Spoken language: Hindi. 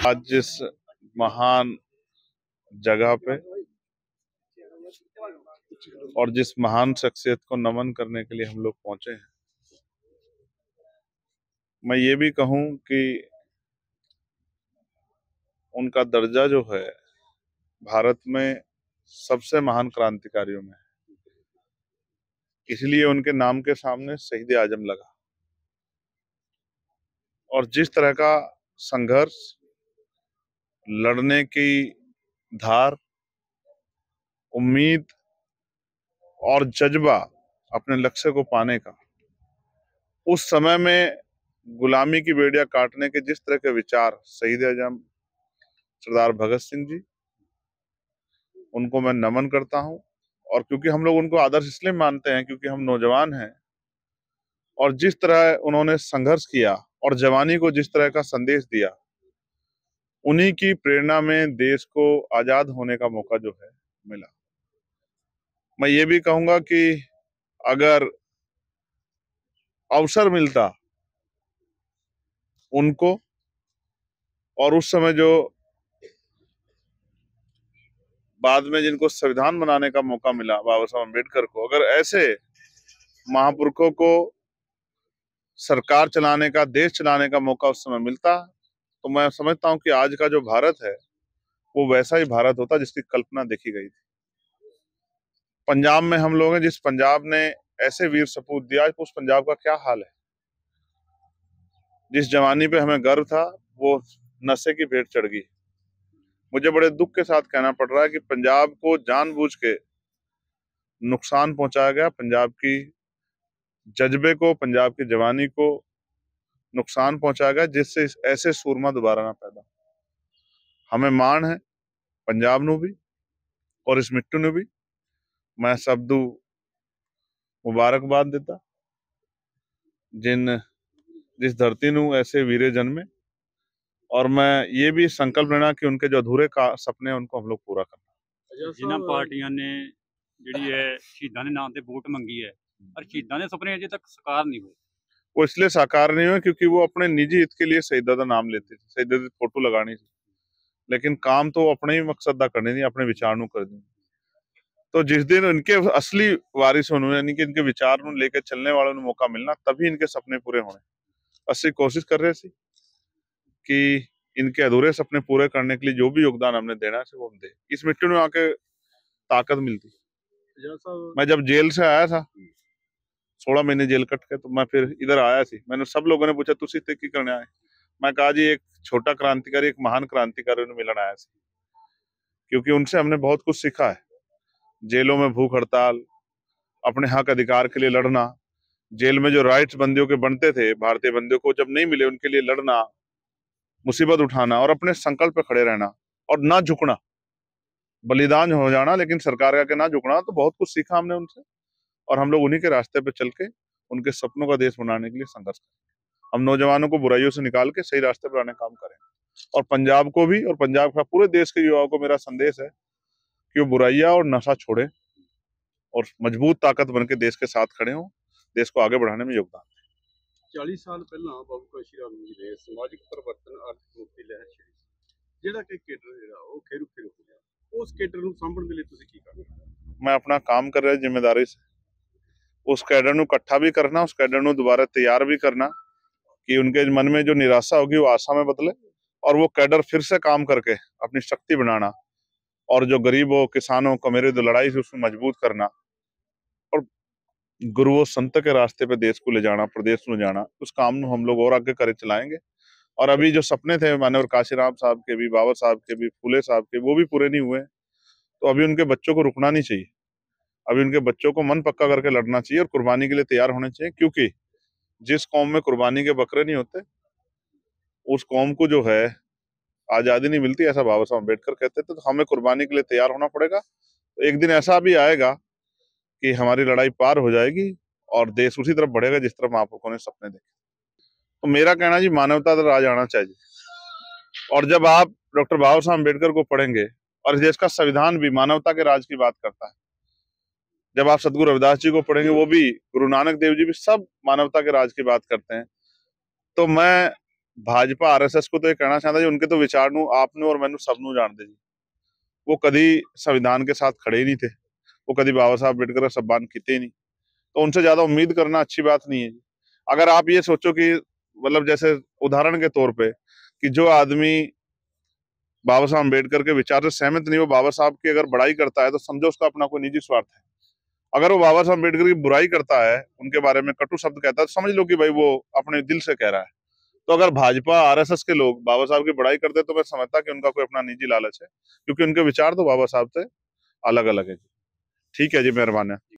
आज जिस महान जगह पे और जिस महान शख्सियत को नमन करने के लिए हम लोग पहुंचे हैं, मैं ये भी कहूं कि उनका दर्जा जो है भारत में सबसे महान क्रांतिकारियों में है। इसलिए उनके नाम के सामने शहीद आजम लगा। और जिस तरह का संघर्ष, लड़ने की धार, उम्मीद और जज्बा अपने लक्ष्य को पाने का, उस समय में गुलामी की बेड़ियां काटने के जिस तरह के विचार शहीद आजम सरदार भगत सिंह जी, उनको मैं नमन करता हूं। और क्योंकि हम लोग उनको आदर्श इसलिए मानते हैं क्योंकि हम नौजवान हैं, और जिस तरह उन्होंने संघर्ष किया और जवानी को जिस तरह का संदेश दिया, उन्हीं की प्रेरणा में देश को आजाद होने का मौका जो है मिला। मैं ये भी कहूंगा कि अगर अवसर मिलता उनको, और उस समय जो बाद में जिनको संविधान बनाने का मौका मिला, बाबा साहब अम्बेडकर को, अगर ऐसे महापुरुषों को सरकार चलाने का, देश चलाने का मौका उस समय मिलता, तो मैं समझता हूं कि आज का जो भारत है वो वैसा ही भारत होता जिसकी कल्पना देखी गई थी। पंजाब में हम लोग हैं, जिस पंजाब ने ऐसे वीर सपूत दिया, उस पंजाब का क्या हाल है। जिस जवानी पे हमें गर्व था वो नशे की भेंट चढ़ गई। मुझे बड़े दुख के साथ कहना पड़ रहा है कि पंजाब को जानबूझ के नुकसान पहुंचाया गया, पंजाब की जज्बे को, पंजाब की जवानी को नुकसान पहुंचाया गया, जिससे ऐसे सूरमा दोबारा ना पैदा। हमें मान है पंजाब नू भी और इस मिट्टू ने भी। मैं सबदू मुबारकबाद देता जिस धरती नू ऐसे वीरे जन्मे, और मैं ये भी संकल्प लेना कि उनके जो अधूरे का सपने हैं उनको हम लोग पूरा करना। जिन्हां पार्टियां ने जिहड़ी है शहीदां दे नाम ते वोट मंगी है, पर शहीदां दे सुपने अजे तक साकार नहीं हुए। वो इसलिए साकार नहीं हुए क्योंकि वो अपने निजी हित के लिए शहीदा का नाम लेते थे, शहीदा की फोटो लगानी थी, लेकिन काम तो अपने ही मकसद दा करने थी, अपने विचार नू कर दी। तो जिस दिन इनके असली वारिस होने, यानी कि इनके विचार नू लेके चलने वालों को मौका मिलना, तभी इनके सपने पूरे होने। असली कोशिश कर रहे थे कि इनके अधूरे सपने पूरे करने के लिए जो भी योगदान हमने देना है वो हम दे। इस मिट्टी में आके ताकत मिलती। मैं जब जेल से आया था 16 महीने जेल कट के, तो मैं फिर इधर आया थी। मैंने सब लोगों ने पूछा तुसी इत्थे की करने आए। मैं कहा जी एक छोटा क्रांतिकारी, एक महान क्रांतिकारी ने मिलन आया था, क्योंकि उनसे हमने बहुत कुछ सीखा है। जेलों में भूख हड़ताल, अपने हक अधिकार के लिए लड़ना, जेल में जो राइट्स बंदियों के बनते थे, भारतीय बंदियों को जब नहीं मिले उनके लिए लड़ना, मुसीबत उठाना और अपने संकल्प पे खड़े रहना और ना झुकना, बलिदान हो जाना लेकिन सरकार का के ना झुकना। तो बहुत कुछ सीखा हमने उनसे, और हम लोग उन्हीं के रास्ते पे चल के उनके सपनों का देश बनाने के लिए संघर्ष करें। हम नौजवानों को बुराइयों से निकाल के सही रास्ते पर आने का काम करें। और पंजाब को भी, और पंजाब का पूरे देश के युवाओं को मेरा संदेश है कि वो बुराइयां और नशा छोड़े और मजबूत ताकत बन के देश के साथ खड़े हों, देश को आगे बढ़ाने में योगदान। 40 साल पहला बाबू काशी राम जी ने समाजिक परिवर्तन आर्थिक मुक्ति लहर छेड़ी, ਜਿਹੜਾ ਕਿ ਕੇਡਰ ਜਿਹੜਾ ਉਹ ਖੇਰੂ ਖੇਰੂ ਹੋ ਗਿਆ, ਉਸ ਕੇਡਰ ਨੂੰ ਸਾਂਭਣ ਦੇ ਲਈ ਤੁਸੀਂ ਕੀ ਕਰਨਾ? मैं अपना काम कर रहा जिम्मेदारी से उस कैडर ਨੂੰ इकट्ठा भी करना, उस कैडर ਨੂੰ दोबारा तैयार भी करना कि उनके मन में जो निराशा होगी वो आशा में बदले, और वो कैडर फिर से काम करके अपनी शक्ति बनाना, और जो गरीबों, किसानों को मेरे जो लड़ाई थी उसमें मजबूत करना, और गुरुओं संत के रास्ते पे देश को ले जाना, प्रदेश में जाना, उस काम को हम लोग और आगे करे चलाएंगे। और अभी जो सपने थे माननीय काशीराम साहब के भी, बाबा साहब के भी, फूले साहब के, वो भी पूरे नहीं हुए। तो अभी उनके बच्चों को रुकना नहीं चाहिए, अभी उनके बच्चों को मन पक्का करके लड़ना चाहिए और कुर्बानी के लिए तैयार होने चाहिए। क्योंकि जिस कौम में कुर्बानी के बकरे नहीं होते उस कौम को जो है आजादी नहीं मिलती, ऐसा बाबा साहब अम्बेडकर कहते थे। तो हमें कुर्बानी के लिए तैयार होना पड़ेगा। तो एक दिन ऐसा भी आएगा कि हमारी लड़ाई पार हो जाएगी और देश उसी तरफ बढ़ेगा जिस तरफ महापुरुषों ने सपने देखे। तो मेरा कहना जी, मानवता का राज आना चाहिए। और जब आप डॉक्टर बाबा साहब अम्बेडकर को पढ़ेंगे, और इस देश का संविधान भी मानवता के राज की बात करता है, जब आप सदगुरु रविदास जी को पढ़ेंगे, वो भी, गुरु नानक देव जी भी, सब मानवता के राज की बात करते हैं। तो मैं भाजपा आरएसएस को तो ये कहना चाहता जी उनके तो विचार नू आपने और मैनू सबनू जानते जी। वो कभी संविधान के साथ खड़े ही नहीं थे, वो कभी बाबा साहब अम्बेडकर का सम्मान किते ही नहीं, तो उनसे ज्यादा उम्मीद करना अच्छी बात नहीं है जी। अगर आप ये सोचो कि मतलब जैसे उदाहरण के तौर पे कि जो आदमी बाबा साहब अम्बेडकर के विचार से सहमत नहीं, वो बाबा साहब की अगर बड़ाई करता है तो समझो उसका अपना कोई निजी स्वार्थ है। अगर वो बाबा साहब अम्बेडकर की बुराई करता है, उनके बारे में कटु शब्द कहता है, तो समझ लो कि भाई वो अपने दिल से कह रहा है। तो अगर भाजपा आरएसएस के लोग बाबा साहब की बड़ाई करते तो मैं समझता कि उनका कोई अपना निजी लालच है, क्योंकि उनके विचार तो बाबा साहब से अलग अलग है। ठीक है जी, मेहरबानी।